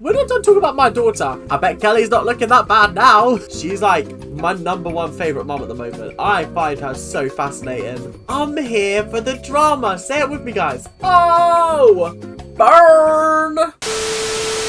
We're not done talking about my daughter. I bet Kelly's not looking that bad now. She's like my #1 favourite mum at the moment. I find her so fascinating. I'm here for the drama. Say it with me, guys. Oh, burn.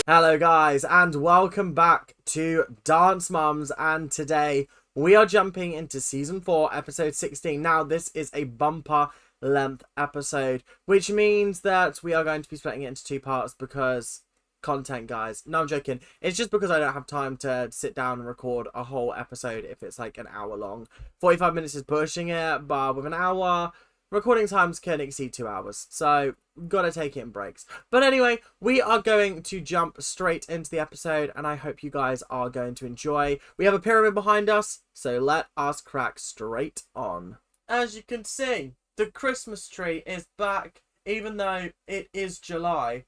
Hello, guys, and welcome back to Dance Mums. And today we are jumping into Season 4, Episode 16. Now, this is a bumper length episode, which means that we are going to be splitting it into two parts because content, guys. No, I'm joking. It's just because I don't have time to sit down and record a whole episode if it's like an hour long. 45 minutes is pushing it, but with an hour, recording times can exceed 2 hours. So, gotta take it in breaks. But anyway, we are going to jump straight into the episode, and I hope you guys are going to enjoy. We have a pyramid behind us, so let us crack straight on. As you can see, the Christmas tree is back, even though it is July.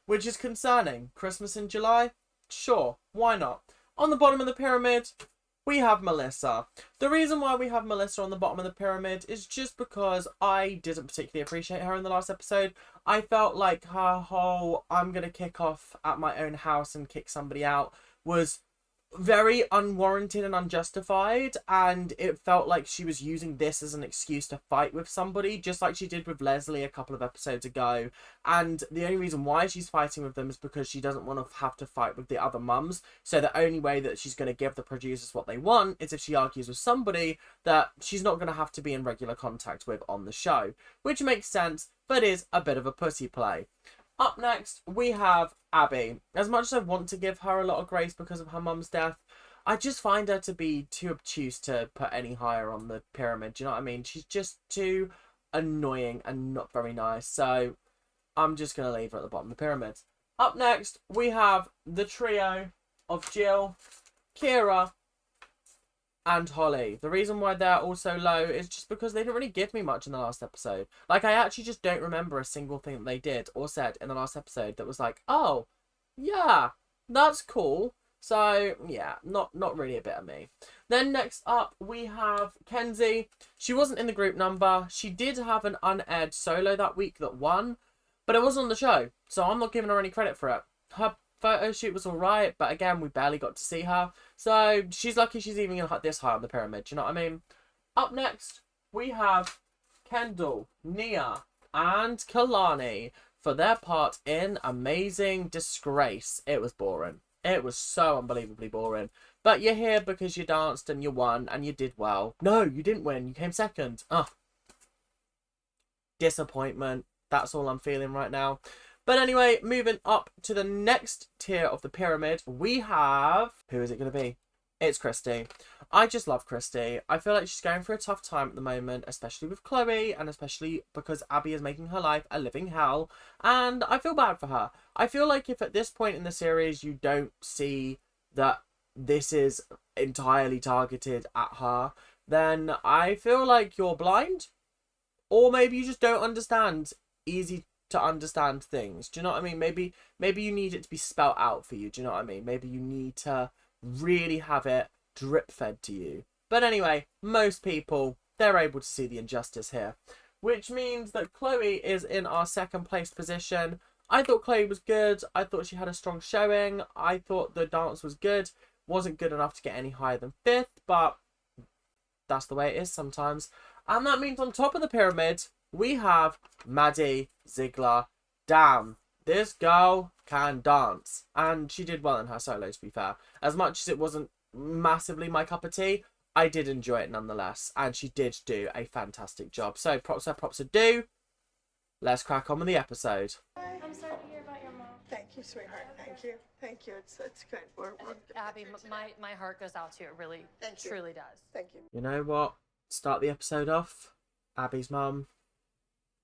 Which is concerning. Christmas in July? Sure, why not? On the bottom of the pyramid, we have Melissa. The reason why we have Melissa on the bottom of the pyramid is just because I didn't particularly appreciate her in the last episode. I felt like her whole I'm going to kick off at my own house and kick somebody out was very unwarranted and unjustified, and it felt like she was using this as an excuse to fight with somebody, just like she did with Leslie a couple of episodes ago. And the only reason why she's fighting with them is because she doesn't want to have to fight with the other mums, so the only way that she's going to give the producers what they want is if she argues with somebody that she's not going to have to be in regular contact with on the show, which makes sense, but is a bit of a pussy play. Up next, we have Abby. As much as I want to give her a lot of grace because of her mum's death, I just find her to be too obtuse to put any higher on the pyramid. Do you know what I mean? She's just too annoying and not very nice. So I'm just going to leave her at the bottom of the pyramid. Up next, we have the trio of Jill, Kira, and Holly. The reason why they're also low is just because they didn't really give me much in the last episode. Like, I actually just don't remember a single thing that they did or said in the last episode that was like, oh, yeah, that's cool. So, yeah, not really a bit of me. Then next up, we have Kenzie. She wasn't in the group number. She did have an unaired solo that week that won, but it wasn't on the show, so I'm not giving her any credit for it. Her photo shoot was alright, but again, we barely got to see her. So, she's lucky she's even this high on the pyramid, do you know what I mean? Up next, we have Kendall, Nia, and Kalani for their part in Amazing Disgrace. It was boring. It was so unbelievably boring. But you're here because you danced and you won and you did well. No, you didn't win. You came second. Ugh. Disappointment. That's all I'm feeling right now. But anyway, moving up to the next tier of the pyramid, we have... Who is it going to be? It's Christy. I just love Christy. I feel like she's going through a tough time at the moment, especially with Chloe, and especially because Abby is making her life a living hell, and I feel bad for her. I feel like if at this point in the series you don't see that this is entirely targeted at her, then I feel like you're blind, or maybe you just don't understand easy to understand things. Do you know what I mean? Maybe you need it to be spelt out for you. Do you know what I mean? Maybe you need to really have it drip fed to you. But anyway, most people, they're able to see the injustice here, which means that Chloe is in our second place position. I thought Chloe was good. I thought she had a strong showing. I thought the dance was good. Wasn't good enough to get any higher than 5th, but that's the way it is sometimes. And that means on top of the pyramid, we have Maddie Ziegler. Damn, this girl can dance. And she did well in her solo, to be fair. As much as it wasn't massively my cup of tea, I did enjoy it nonetheless. And she did do a fantastic job. So props are due. Let's crack on with the episode. I'm sorry to hear about your mom. Thank you, sweetheart. Thank you. Thank you. It's good. We're Abby, my heart goes out to you. It really, truly does. Thank you. You know what? Start the episode off. Abby's mum,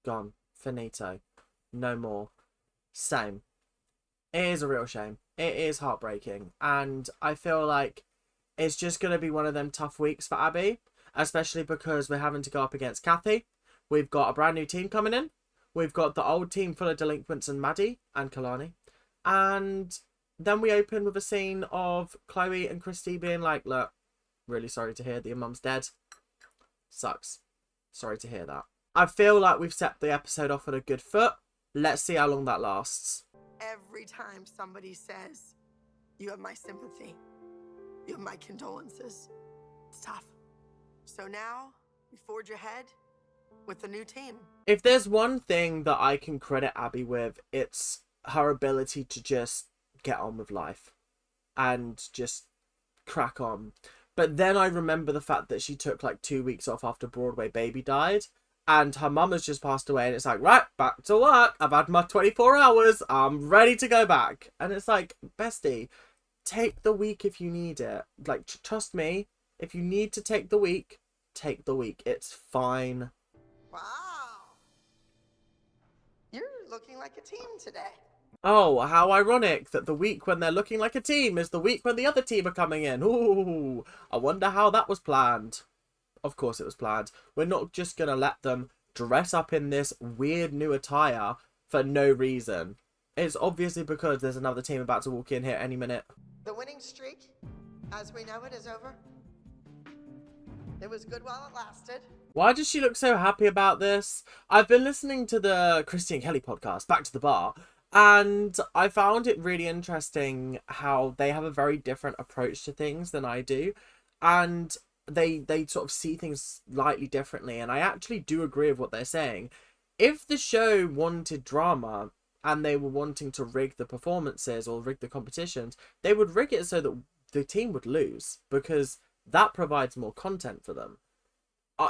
gone. Finito. No more. Same. It is a real shame. It is heartbreaking. And I feel like it's just going to be one of them tough weeks for Abby. Especially because we're having to go up against Kathy. We've got a brand new team coming in. We've got the old team full of delinquents and Maddie and Kalani. And then we open with a scene of Chloe and Christy being like, look, really sorry to hear that your mum's dead. Sucks. Sorry to hear that. I feel like we've set the episode off on a good foot. Let's see how long that lasts. every time somebody says, you have my sympathy, you have my condolences. It's tough. So now we forge ahead with the new team. If there's one thing that I can credit Abby with, it's her ability to just get on with life and just crack on. But then I remember the fact that she took like 2 weeks off after Broadway Baby died, and her mum has just passed away, and it's like, right, back to work. I've had my 24 hours. I'm ready to go back. And it's like, bestie, take the week if you need it. Like, trust me, if you need to take the week, take the week. It's fine. Wow. You're looking like a team today. Oh, how ironic that the week when they're looking like a team is the week when the other team are coming in. Ooh, I wonder how that was planned. Of course it was planned. We're not just going to let them dress up in this weird new attire for no reason. It's obviously because there's another team about to walk in here any minute. The winning streak, as we know it, is over. It was good while it lasted. Why does she look so happy about this? I've been listening to the Christy and Kelly podcast, Back to the Bar, and I found it really interesting how they have a very different approach to things than I do. And they sort of see things slightly differently. And I actually do agree with what they're saying. If the show wanted drama and they were wanting to rig the performances or rig the competitions, they would rig it so that the team would lose, because that provides more content for them.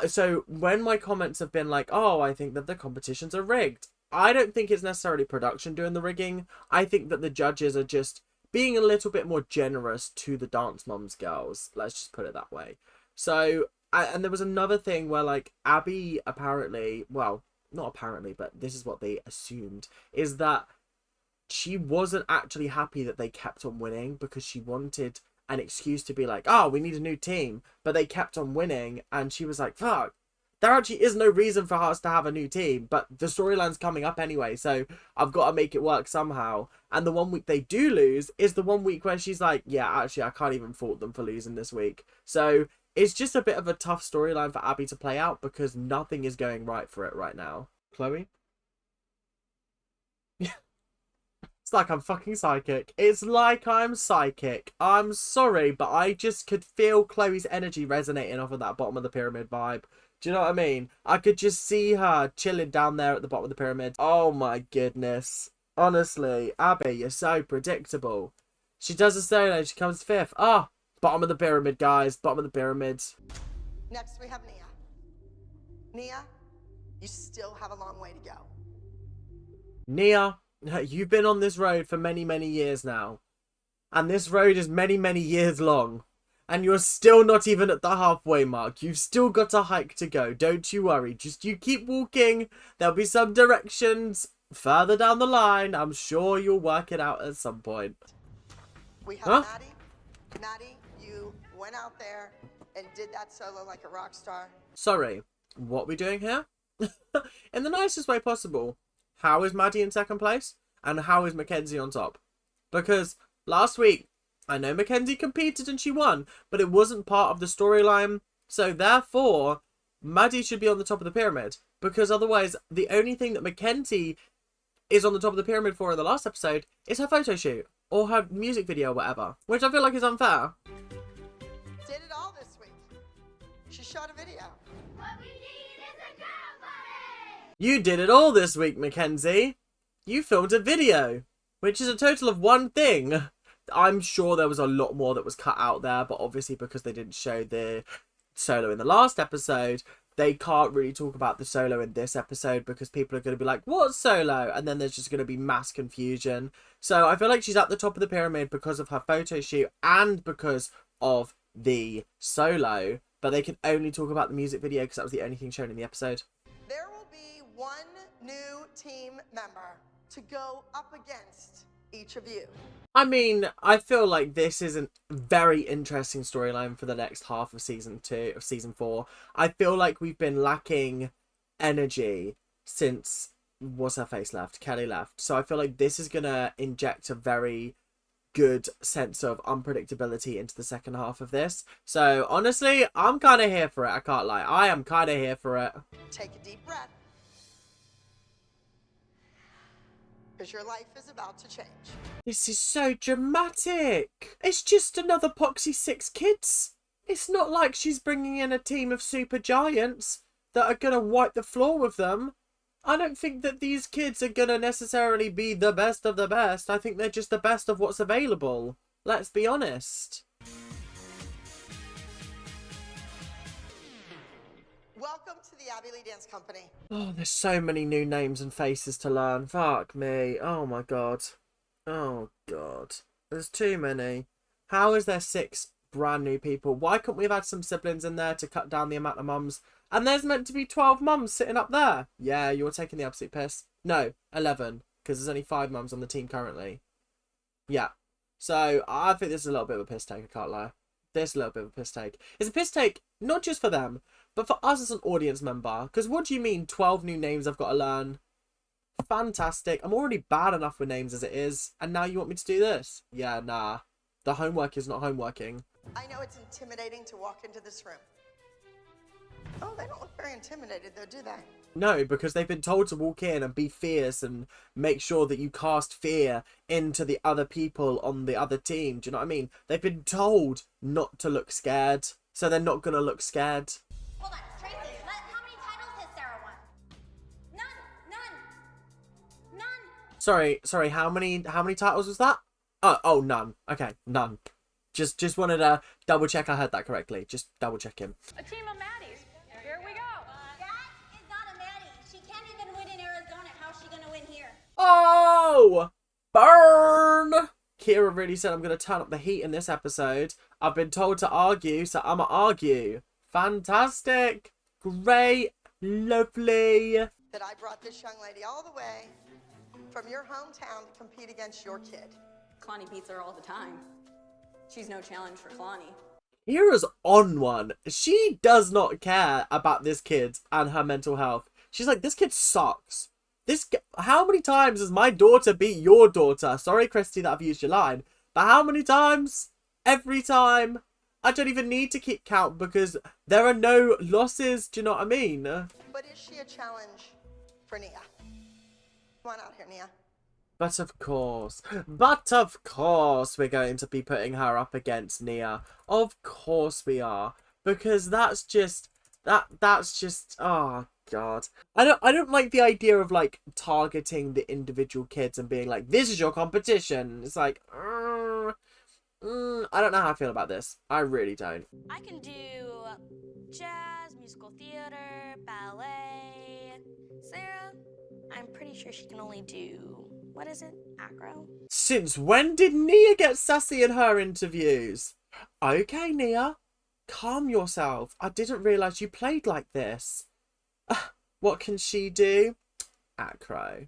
So when my comments have been like, oh, I think that the competitions are rigged, I don't think it's necessarily production doing the rigging. I think that the judges are just being a little bit more generous to the Dance Moms girls. Let's just put it that way. So, and there was another thing where, like, Abby apparently, well, not apparently, but this is what they assumed, is that she wasn't actually happy that they kept on winning because she wanted an excuse to be like, oh, we need a new team. But they kept on winning, and she was like, fuck, there actually is no reason for us to have a new team, but the storyline's coming up anyway, so I've got to make it work somehow. And the 1 week they do lose is the 1 week where she's like, yeah, actually, I can't even fault them for losing this week. So it's just a bit of a tough storyline for Abby to play out because nothing is going right for it right now. Chloe? It's like I'm fucking psychic. It's like I'm psychic. I'm sorry, but I just could feel Chloe's energy resonating off of that bottom of the pyramid vibe. Do you know what I mean? I could just see her chilling down there at the bottom of the pyramid. Oh my goodness. Honestly, Abby, you're so predictable. She does a solo, she comes fifth. Ah, oh, bottom of the pyramid, guys. Bottom of the pyramid. Next, we have Nia. Nia, you still have a long way to go. Nia, you've been on this road for many, many years now. And this road is many, many years long. And you're still not even at the halfway mark. You've still got a hike to go. Don't you worry. Just you keep walking. There'll be some directions further down the line. I'm sure you'll work it out at some point. We have Maddie. Maddie, you went out there and did that solo like a rock star. Sorry, what are we doing here? In the nicest way possible. How is Maddie in second place? And how is Mackenzie on top? Because last week, I know Mackenzie competed and she won, but it wasn't part of the storyline. So therefore, Maddie should be on the top of the pyramid. Because otherwise, the only thing that Mackenzie is on the top of the pyramid for in the last episode is her photo shoot. Or her music video or whatever. Which I feel like is unfair. Did it all this week. She shot a video. What we need is a girl buddy! You did it all this week, Mackenzie. You filmed a video. Which is a total of one thing. I'm sure there was a lot more that was cut out there, but obviously because they didn't show the solo in the last episode, they can't really talk about the solo in this episode because people are going to be like, what solo? And then there's just going to be mass confusion. So I feel like she's at the top of the pyramid because of her photo shoot and because of the solo, but they can only talk about the music video because that was the only thing shown in the episode. There will be one new team member to go up against each of you. I mean, I feel like this is a very interesting storyline for the next half of season 4. I feel like we've been lacking energy since Kelly left. So I feel like this is gonna inject a very good sense of unpredictability into the second half of this. So honestly, I'm kind of here for it. I can't lie. I am kind of here for it. Take a deep breath. because your life is about to change. This is so dramatic. It's just another Poxy 6 kids. It's not like she's bringing in a team of super giants that are going to wipe the floor with them. I don't think that these kids are going to necessarily be the best of the best. I think they're just the best of what's available. Let's be honest. Welcome to the Abby Lee Dance Company. Oh, there's so many new names and faces to learn. Fuck me. Oh my god. Oh god. There's too many. How is there 6 brand new people? Why couldn't we have had some siblings in there to cut down the amount of mums? And there's meant to be 12 mums sitting up there. Yeah, you're taking the absolute piss. No, 11. Because there's only 5 mums on the team currently. Yeah. So, I think this is a little bit of a piss take, I can't lie. This is a little bit of a piss take. It's a piss take, not just for them, but for us as an audience member. Because what do you mean 12 new names I've got to learn? Fantastic. I'm already bad enough with names as it is. And now you want me to do this? Yeah, nah. The homework is not homeworking. I know it's intimidating to walk into this room. Oh, they don't look very intimidated though, do they? No, because they've been told to walk in and be fierce and make sure that you cast fear into the other people on the other team. Do you know what I mean? They've been told not to look scared. So they're not going to look scared. Hold on, Tracy, how many titles has Sarah won? None. Sorry, how many titles was that? Oh, none. Okay, none. Just wanted to double check I heard that correctly. Just double checking. A team of Maddies. Here we go. That is not a Maddie. She can't even win in Arizona. How's she gonna win here? Oh! Burn! Kira really said I'm going to turn up the heat in this episode. I've been told to argue, so I'm going to argue. Fantastic. Great. Lovely. That I brought this young lady all the way from your hometown to compete against your kid. Clonny beats her all the time. She's no challenge for Clonny. Kira's on one. She does not care about this kid and her mental health. She's like, this kid sucks. How many times has my daughter beat your daughter? Sorry, Christy, that I've used your line. But how many times? Every time. I don't even need to keep count because there are no losses. Do you know what I mean? But is she a challenge for Nia? Come on out here, Nia. But of course, we're going to be putting her up against Nia. Of course we are. Because that's just, oh god. I don't like the idea of like targeting the individual kids and being like, this is your competition. It's like, I don't know how I feel about this. I really don't. I can do jazz, musical theater, ballet. Sarah, I'm pretty sure she can only do, what is it, acro? Since when did Nia get sassy in her interviews? Okay, Nia, calm yourself. I didn't realise you played like this. What can she do? Acro.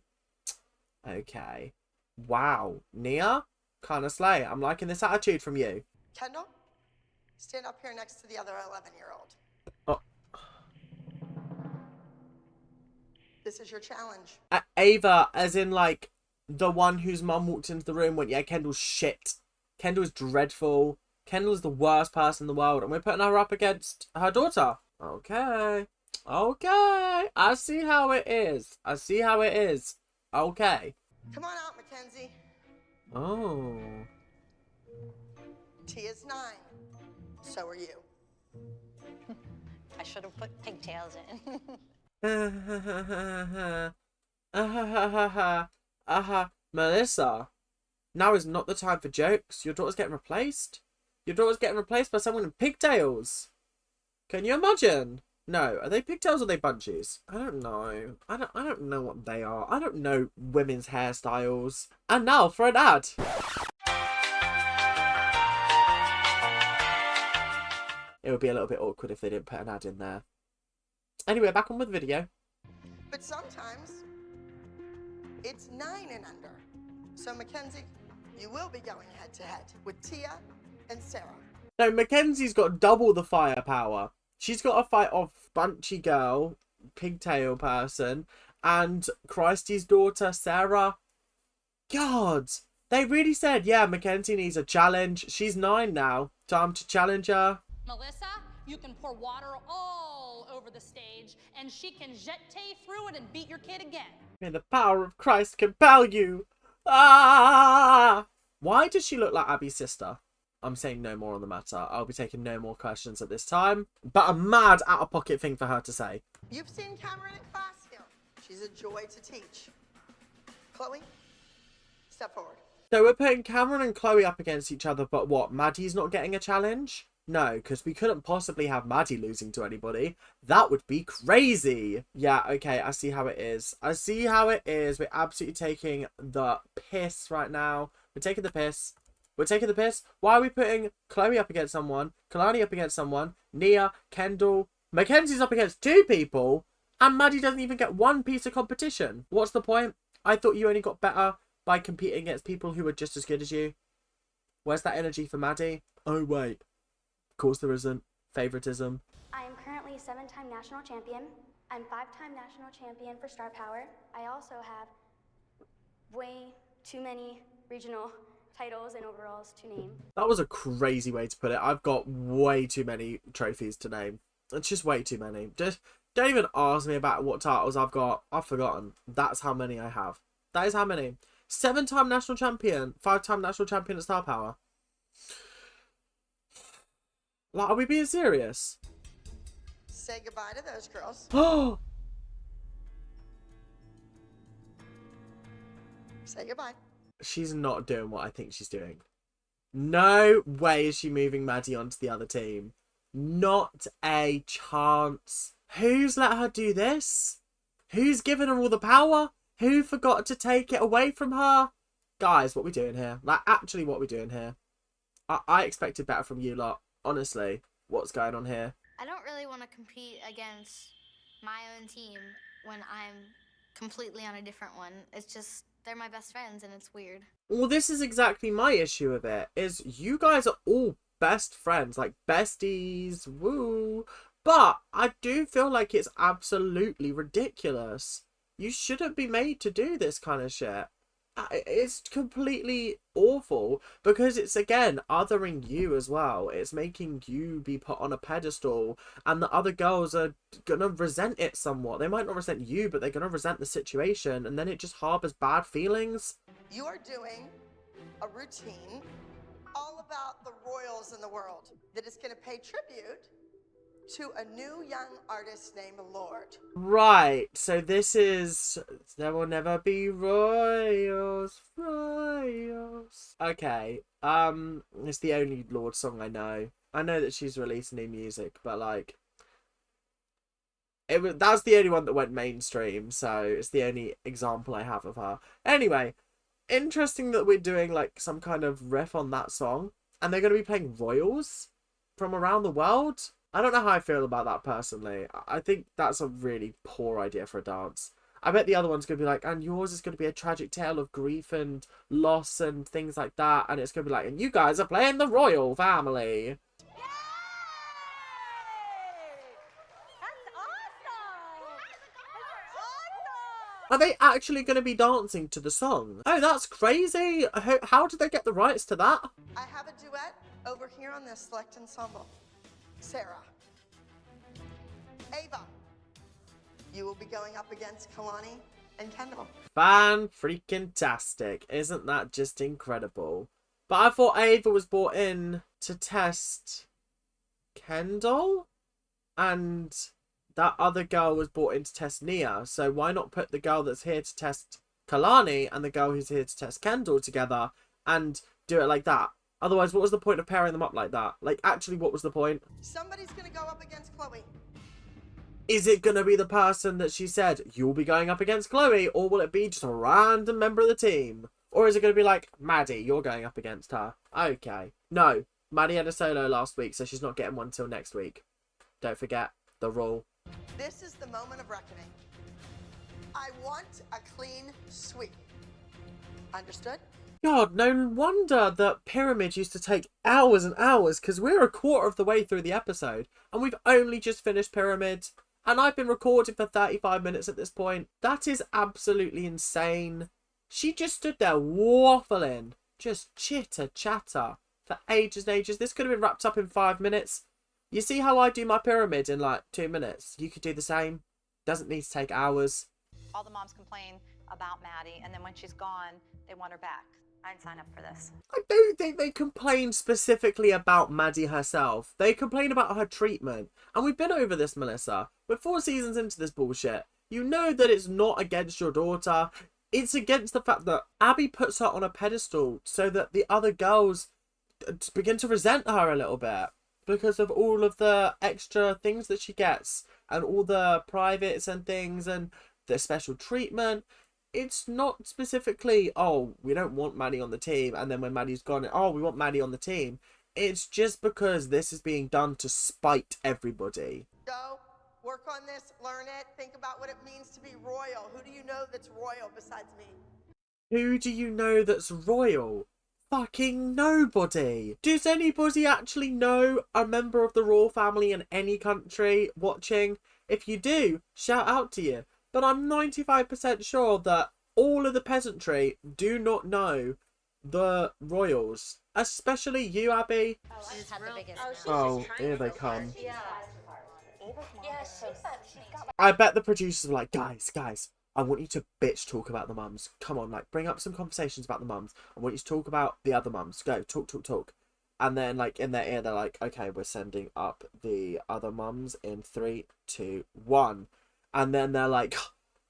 Okay. Wow, Nia, kind of slay. I'm liking this attitude from you. Kendall, stand up here next to the other 11-year-old. Oh. This is your challenge. Ava, as in like the one whose mum walked into the room and went, yeah, Kendall's shit. Kendall's dreadful. Kendall's the worst person in the world. And we're putting her up against her daughter. Okay. Okay. I see how it is. Okay. Come on out, Mackenzie. Oh. Tia's 9. So are you. I should have put pigtails in. Melissa, now is not the time for jokes. Your daughter's getting replaced. Your daughter's getting replaced by someone in pigtails. Can you imagine? No, are they pigtails or are they bunchies? I don't know. I don't know what they are. I don't know women's hairstyles. And now for an ad. It would be a little bit awkward if they didn't put an ad in there. Anyway, back on with the video. But sometimes it's 9 and under. So Mackenzie, you will be going head to head with Tia and Sarah. No, Mackenzie's got double the firepower. She's got a fight off Bunchy Girl, Pigtail Person, and Christy's daughter, Sarah. God, they really said, yeah, Mackenzie needs a challenge. She's 9 now. Time to challenge her. Melissa, you can pour water all over the stage, and she can jeté through it and beat your kid again. May the power of Christ compel you. Ah! Why does she look like Abby's sister? I'm saying no more on the matter. I'll be taking no more questions at this time. But a mad out-of-pocket thing for her to say. You've seen Cameron in class here. She's a joy to teach. Chloe, step forward. So we're putting Cameron and Chloe up against each other, but what? Maddie's not getting a challenge? No, because we couldn't possibly have Maddie losing to anybody. That would be crazy. Yeah, okay, I see how it is. I see how it is. We're absolutely taking the piss right now. We're taking the piss. We're taking the piss. Why are we putting Chloe up against someone, Kalani up against someone, Nia, Kendall, Mackenzie's up against 2 people, and Maddie doesn't even get 1 piece of competition? What's the point? I thought you only got better by competing against people who were just as good as you. Where's that energy for Maddie? Oh, wait. Of course there isn't. Favoritism. I am currently 7-time national champion. I'm 5-time national champion for Star Power. I also have way too many regional titles and overalls to name. That was a crazy way to put it. I've got way too many trophies to name. It's just way too many. Just don't even ask me about what titles I've got. I've forgotten. That's how many I have. That is how many. 7-time national champion. 5-time national champion at Star Power. Like, are we being serious? Say goodbye to those girls. Oh! Say goodbye. She's not doing what I think she's doing. No way is she moving Maddie onto the other team. Not a chance. Who's let her do this? Who's given her all the power? Who forgot to take it away from her? Guys, what are we doing here? Like, actually, what are we doing here? I expected better from you lot. Honestly, what's going on here? I don't really want to compete against my own team when I'm completely on a different one. It's just, they're my best friends and it's weird. Well, this is exactly my issue with it, is you guys are all best friends, like besties, woo. But I do feel like it's absolutely ridiculous. You shouldn't be made to do this kind of shit. It's completely awful because it's, again, othering you as well. It's making you be put on a pedestal, and the other girls are gonna resent it somewhat. They might not resent you, but they're gonna resent the situation, and then it just harbors bad feelings. You are doing a routine all about the royals in the world that is going to pay tribute to a new young artist named Lord. Right, so this is There Will Never Be Royals, Royals. Okay, it's the only Lord song I know. I know that she's released new music, but like, that's the only one that went mainstream, so it's the only example I have of her. Anyway, interesting that we're doing like some kind of riff on that song, and they're going to be playing Royals from around the world. I don't know how I feel about that personally. I think that's a really poor idea for a dance. I bet the other one's going to be like, and yours is going to be a tragic tale of grief and loss and things like that. And it's going to be like, and you guys are playing the royal family. Are they actually going to be dancing to the song? Oh, that's crazy. How did they get the rights to that? I have a duet over here on this select ensemble. Sarah. Ava. You will be going up against Kalani and Kendall. Fan-freaking-tastic. Isn't that just incredible? But I thought Ava was brought in to test Kendall, and that other girl was brought in to test Nia. So why not put the girl that's here to test Kalani and the girl who's here to test Kendall together and do it like that? Otherwise, what was the point of pairing them up like that? Like, actually, what was the point? Somebody's going to go up against Chloe. Is it going to be the person that she said, you'll be going up against Chloe, or will it be just a random member of the team? Or is it going to be like, Maddie, you're going up against her? Okay. No, Maddie had a solo last week, so she's not getting one till next week. Don't forget the rule. This is the moment of reckoning. I want a clean sweep. Understood? God, no wonder that Pyramid used to take hours and hours, because we're a quarter of the way through the episode, and we've only just finished Pyramid, and I've been recording for 35 minutes at this point. That is absolutely insane. She just stood there waffling, just chitter-chatter for ages and ages. This could have been wrapped up in 5 minutes. You see how I do my pyramid in like 2 minutes? You could do the same. Doesn't need to take hours. All the moms complain about Maddie, and then when she's gone, they want her back. I'd sign up for this. I don't think they complain specifically about Maddie herself. They complain about her treatment. And we've been over this, Melissa. We're 4 seasons into this bullshit. You know that it's not against your daughter. It's against the fact that Abby puts her on a pedestal so that the other girls begin to resent her a little bit because of all of the extra things that she gets and all the privates and things and the special treatment. It's not specifically, oh, we don't want Maddie on the team, and then when Maddie's gone, oh, we want Maddie on the team. It's just because this is being done to spite everybody. Go, work on this, learn it, think about what it means to be royal. Who do you know that's royal besides me? Who do you know that's royal? Fucking nobody. Does anybody actually know a member of the royal family in any country watching? If you do, shout out to you. But I'm 95% sure that all of the peasantry do not know the royals. Especially you, Abby. She's had the biggest Oh, here they come. Yeah, she's got I bet the producers are like, guys, I want you to bitch talk about the mums. Come on, like, bring up some conversations about the mums. I want you to talk about the other mums. Go, talk. And then, like, in their ear, they're like, okay, we're sending up the other mums in 3, 2, 1. And then they're like,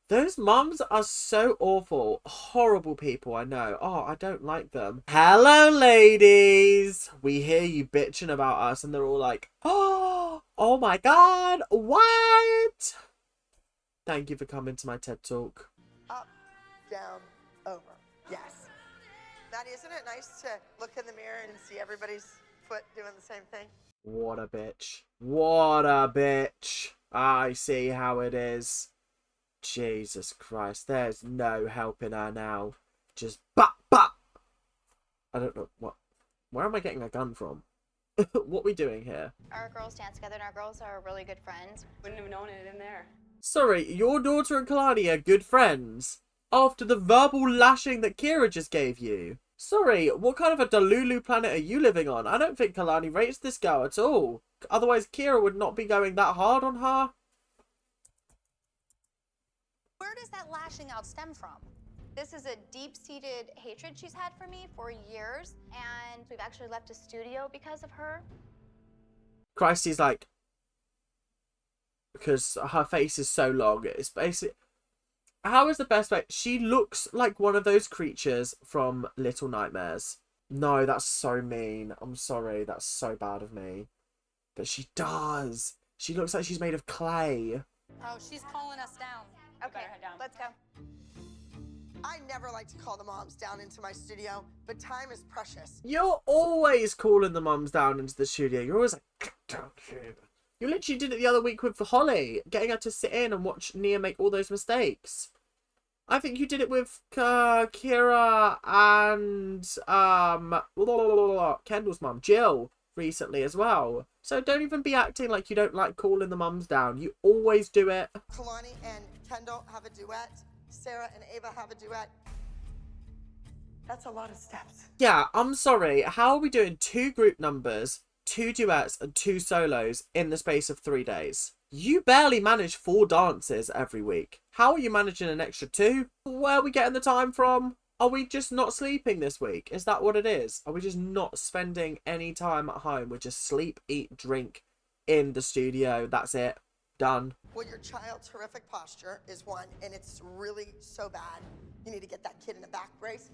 those mums are so awful. Horrible people, I know. Oh, I don't like them. Hello, ladies. We hear you bitching about us. And they're all like, oh my God, what? Thank you for coming to my TED Talk. Up, down, over. Yes. Maddie, isn't it nice to look in the mirror and see everybody's foot doing the same thing? What a bitch. What a bitch. I see how it is. Jesus Christ, there's no helping her now. Just bop. I don't know what. Where am I getting a gun from? What are we doing here? Our girls dance together and our girls are really good friends. Wouldn't have known it in there. Sorry, your daughter and Kalani are good friends after the verbal lashing that Kira just gave you. Sorry, what kind of a Delulu planet are you living on? I don't think Kalani rates this girl at all. Otherwise, Kira would not be going that hard on her. Where does that lashing out stem from? This is a deep-seated hatred she's had for me for years, and we've actually left a studio because of her. Christy's like, because her face is so long, it's basically, how is the best way? She looks like one of those creatures from Little Nightmares. No, that's so mean. I'm sorry, that's so bad of me. But she does. She looks like she's made of clay. Oh, she's calling us down. Okay, let's go. I never like to call the moms down into my studio, but time is precious. You're always calling the mums down into the studio. You're always like, get down here. You literally did it the other week with Holly, getting her to sit in and watch Nia make all those mistakes. I think you did it with Kira and Kendall's mum, Jill, recently as well. So don't even be acting like you don't like calling the mums down. You always do it. Kalani and Kendall have a duet. Sarah and Ava have a duet. That's a lot of steps. Yeah, I'm sorry. How are we doing 2 group numbers, 2 duets, and 2 solos in the space of 3 days? You barely manage 4 dances every week. How are you managing an extra 2? Where are we getting the time from? Are we just not sleeping this week? Is that what it is? Are we just not spending any time at home? We just sleep, eat, drink in the studio. That's it. Done. Well, your child's horrific posture is one, and it's really so bad. You need to get that kid in a back brace.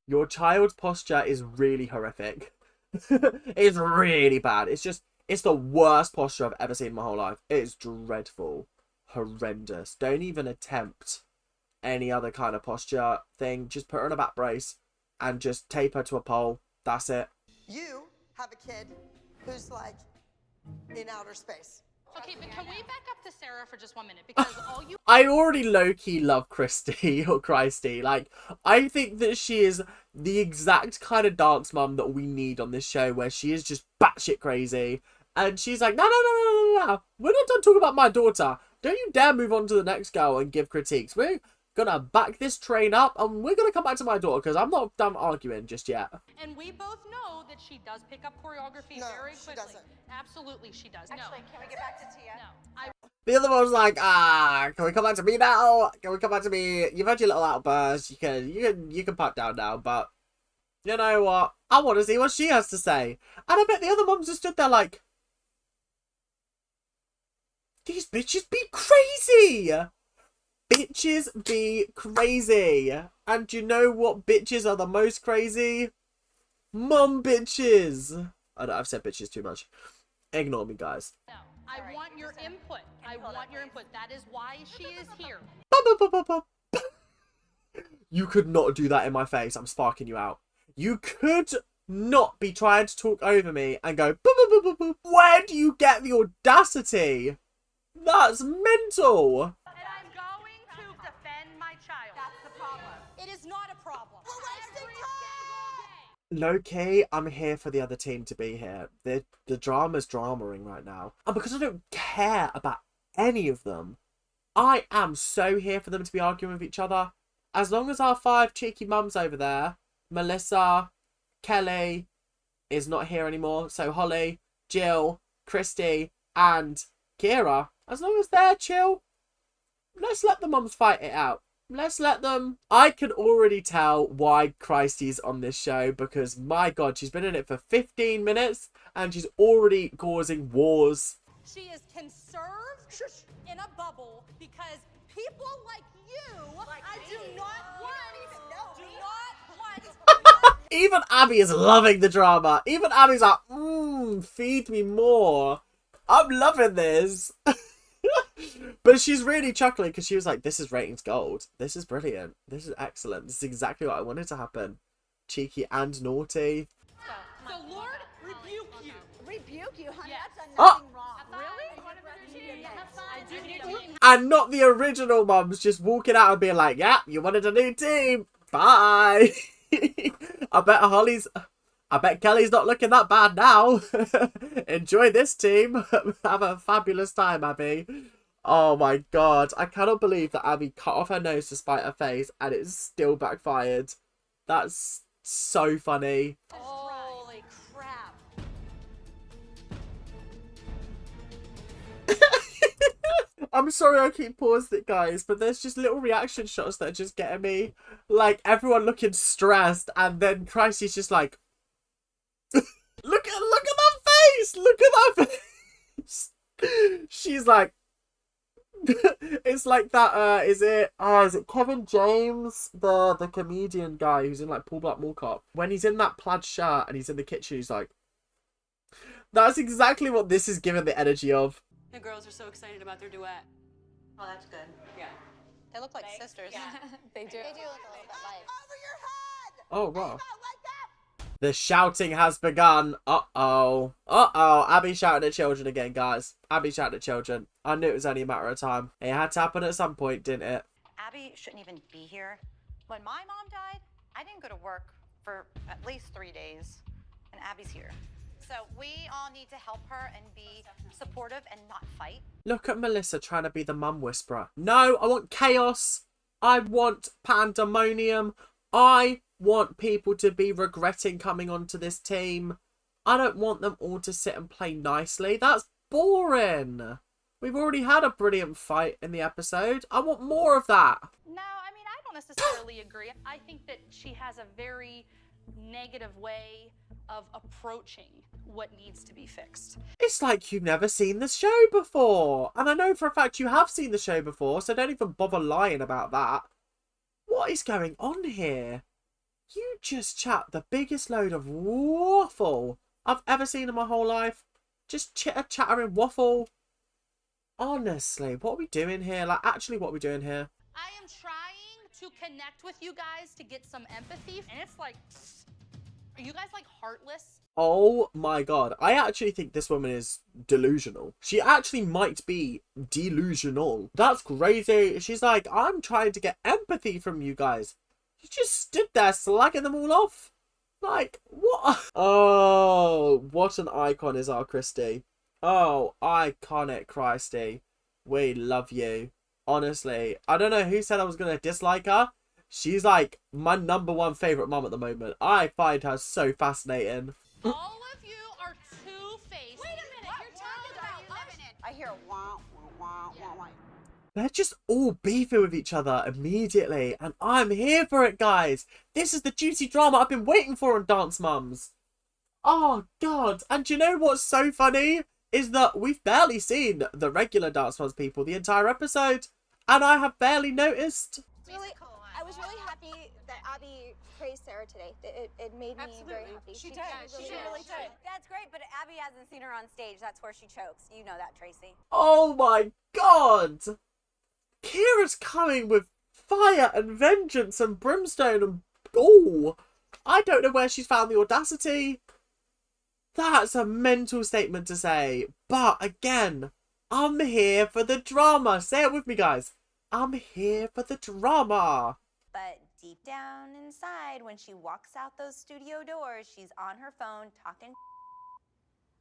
Your child's posture is really horrific. It's really bad. It's the worst posture I've ever seen in my whole life. It is dreadful. Horrendous. Don't even attempt any other kind of posture thing. Just put her in a back brace and just tape her to a pole. That's it. You have a kid who's like in outer space. Okay, but can we back up to Sarah for just 1 minute? Because all you I already low-key love Christy or Christy. Like, I think that she is the exact kind of dance mum that we need on this show, where she is just batshit crazy. And she's like, no. We're not done talking about my daughter. Don't you dare move on to the next girl and give critiques. We're Gonna back this train up, and we're gonna come back to my daughter because I'm not done arguing just yet. And we both know that she does pick up choreography very quickly. She doesn't. Absolutely, she does. Actually, can we get back to Tia? No. The other one was like, can we come back to me now? Can we come back to me? You've had your little outburst. You can pipe down now, but you know what? I want to see what she has to say. And I bet the other mums just stood there like, these bitches be crazy. Bitches be crazy. And you know what bitches are the most crazy? Mum bitches. I know I've said bitches too much. Ignore me, guys. No. I want your input. I want your input. That is why she is here. You could not do that in my face. I'm sparking you out. You could not be trying to talk over me and go, boop, boop, boop, boop, boop. Where do you get the audacity? That's mental. And I'm going to defend my child. That's the problem. It is not a problem. We're wasting time. Low-key, I'm here for the other team to be here. The drama's dramaing right now. And because I don't care about any of them, I am so here for them to be arguing with each other. As long as our 5 cheeky mums over there, Melissa, Kelly is not here anymore. So Holly, Jill, Christy, and Kira, as long as they're chill, let's let the mums fight it out. Let's let them. I can already tell why Christy's on this show because, my God, she's been in it for 15 minutes and she's already causing wars. She is conserved in a bubble because people like you, I do not want. Do not want. Even Abby is loving the drama. Even Abby's like, feed me more. I'm loving this. But she's really chuckling because she was like, this is ratings gold. This is brilliant. This is excellent. This is exactly what I wanted to happen. Cheeky and naughty. The Lord rebuke you. Rebuke you, honey. Yes. That's Oh. nothing wrong. Really? And not the original mums just walking out and being like, yeah, you wanted a new team. Bye. I bet Kelly's not looking that bad now. Enjoy this team. Have a fabulous time, Abby. Oh my God. I cannot believe that Abby cut off her nose to spite her face and it still backfired. That's so funny. Holy crap. I'm sorry I keep pausing it, guys, but there's just little reaction shots that are just getting me. Like, everyone looking stressed, and then Christy's just like, look at that face! Look at that face! She's like, it's like that, is it Kevin James, the comedian guy who's in, like, Paul Blart Mall Cop? When he's in that plaid shirt and he's in the kitchen, he's like, that's exactly what this is giving the energy of. The girls are so excited about their duet. Oh, that's good. Yeah. They look like sisters. Yeah. They do look a little bit like. Over your head! Oh, wow. Not like that! The shouting has begun. Uh-oh. Uh-oh. Abby shouting at children again, guys. Abby shouting at children. I knew it was only a matter of time. It had to happen at some point, didn't it? Abby shouldn't even be here. When my mom died, I didn't go to work for at least 3 days, and Abby's here. So we all need to help her and be supportive and not fight. Look at Melissa trying to be the mum whisperer. No, I want chaos. I want pandemonium. I want people to be regretting coming onto this team. I don't want them all to sit and play nicely. That's boring. We've already had a brilliant fight in the episode. I want more of that. No, I mean, I don't necessarily agree. I think that she has a very negative way of approaching what needs to be fixed. It's like you've never seen the show before. And I know for a fact you have seen the show before, so don't even bother lying about that. What is going on here? You just chat the biggest load of waffle I've ever seen in my whole life. Just chitter-chattering waffle. Honestly, what are we doing here? Like, actually, what are we doing here? I am trying to connect with you guys to get some empathy, and it's like, are you guys like heartless? Oh my God. I actually think this woman is delusional. She actually might be delusional. That's crazy. She's like, I'm trying to get empathy from you guys. You just stood there slagging them all off. Like, what? Oh, what an icon is our Christy. Oh, iconic Christy. We love you. Honestly, I don't know who said I was going to dislike her. She's like my #1 favorite mom at the moment. I find her so fascinating. All of you are two-faced. Wait a minute, you're talking about us. I hear wah, wah, wah, wah. They're just all beefing with each other immediately. And I'm here for it, guys. This is the juicy drama I've been waiting for on Dance Mums. Oh, God. And do you know what's so funny? Is that we've barely seen the regular Dance Mums people the entire episode. And I have barely noticed. I was really happy that Abby praised Sarah today. It made me very happy. She did. She really did. That's great, but Abby hasn't seen her on stage. That's where she chokes. You know that, Tracy. Oh, my God. Kira's coming with fire and vengeance and brimstone and oh, I don't know where she's found the audacity. That's a mental statement to say. But again, I'm here for the drama. Say it with me, guys. I'm here for the drama. But deep down inside, when she walks out those studio doors, she's on her phone talking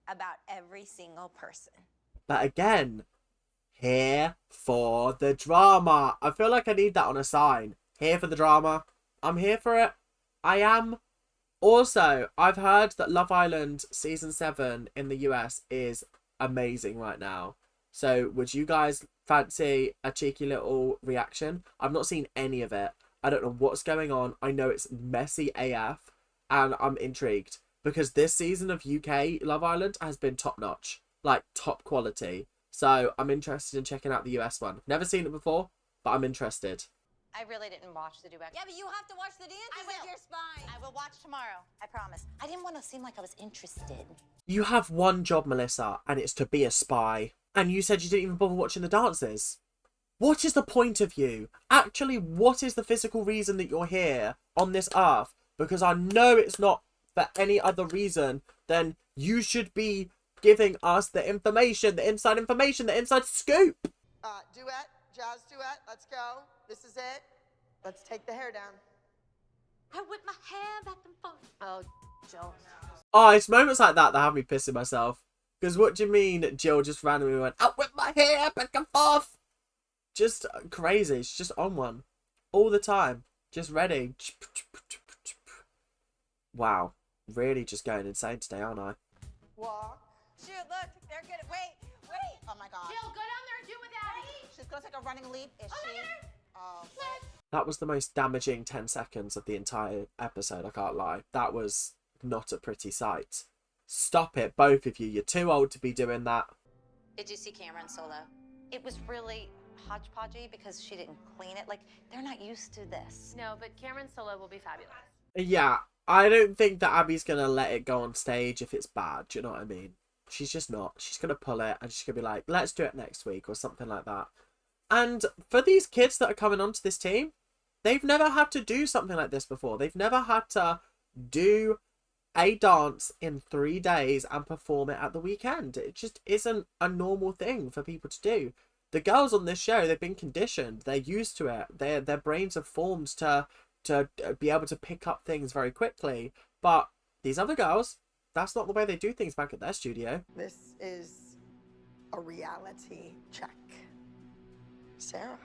about every single person. But again, here for the drama. I feel like I need that on a sign. Here for the drama. I'm here for it. I am. Also, I've heard that Love Island Season 7 in the US is amazing right now. So, would you guys fancy a cheeky little reaction? I've not seen any of it. I don't know what's going on. I know it's messy AF. And I'm intrigued. Because this season of UK Love Island has been top-notch. Like, top quality. So, I'm interested in checking out the US one. Never seen it before, but I'm interested. I really didn't watch the duet. Yeah, but you have to watch the dances with your spine. I will watch tomorrow. I promise. I didn't want to seem like I was interested. You have one job, Melissa, and it's to be a spy. And you said you didn't even bother watching the dances. What is the point of you? Actually, what is the physical reason that you're here on this earth? Because I know it's not for any other reason than you should be giving us the information, the inside scoop. Duet, jazz duet, let's go. This is it. Let's take the hair down. I whip my hair back and forth. Oh, Jill. Oh, it's moments like that that have me pissing myself. Because what do you mean Jill just randomly went, I'll whip my hair back and forth? Just crazy. She's just on one. All the time. Just ready. Wow. Really just going insane today, aren't I? Walk. Shoot, look, they're good. Wait. Oh my God. Jill, go down there and do it with Abby. She's gonna take a running leap. Is she? Oh. That was the most damaging 10 seconds of the entire episode, I can't lie. That was not a pretty sight. Stop it, both of you. You're too old to be doing that. Did you see Cameron solo? It was really hodgepodgey because she didn't clean it. Like, they're not used to this. No, but Cameron Solo will be fabulous. Yeah, I don't think that Abby's going to let it go on stage if it's bad. Do you know what I mean? She's just not. She's going to pull it and she's going to be like, let's do it next week or something like that. And for these kids that are coming onto this team, they've never had to do something like this before. They've never had to do a dance in 3 days and perform it at the weekend. It just isn't a normal thing for people to do. The girls on this show, they've been conditioned. They're used to it. Their brains have formed to be able to pick up things very quickly. But these other girls, that's not the way they do things back at their studio. This is a reality check. Sarah.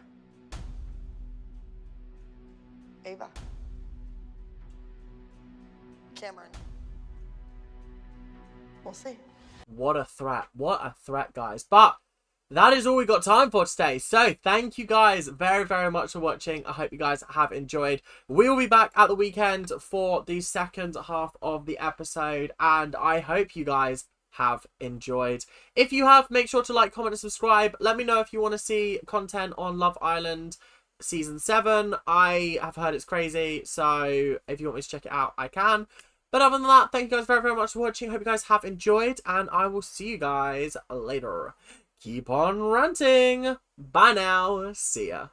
Ava. Cameron. We'll see. What a threat. What a threat, guys. But that is all we got time for today. So thank you guys very, very much for watching. I hope you guys have enjoyed. We will be back at the weekend for the second half of the episode. And I hope you guys have enjoyed. If you have, make sure to like, comment and subscribe. Let me know if you want to see content on Love Island Season 7. I have heard it's crazy. So if you want me to check it out, I can. But other than that, thank you guys very, very much for watching. Hope you guys have enjoyed. And I will see you guys later. Keep on ranting. Bye now. See ya.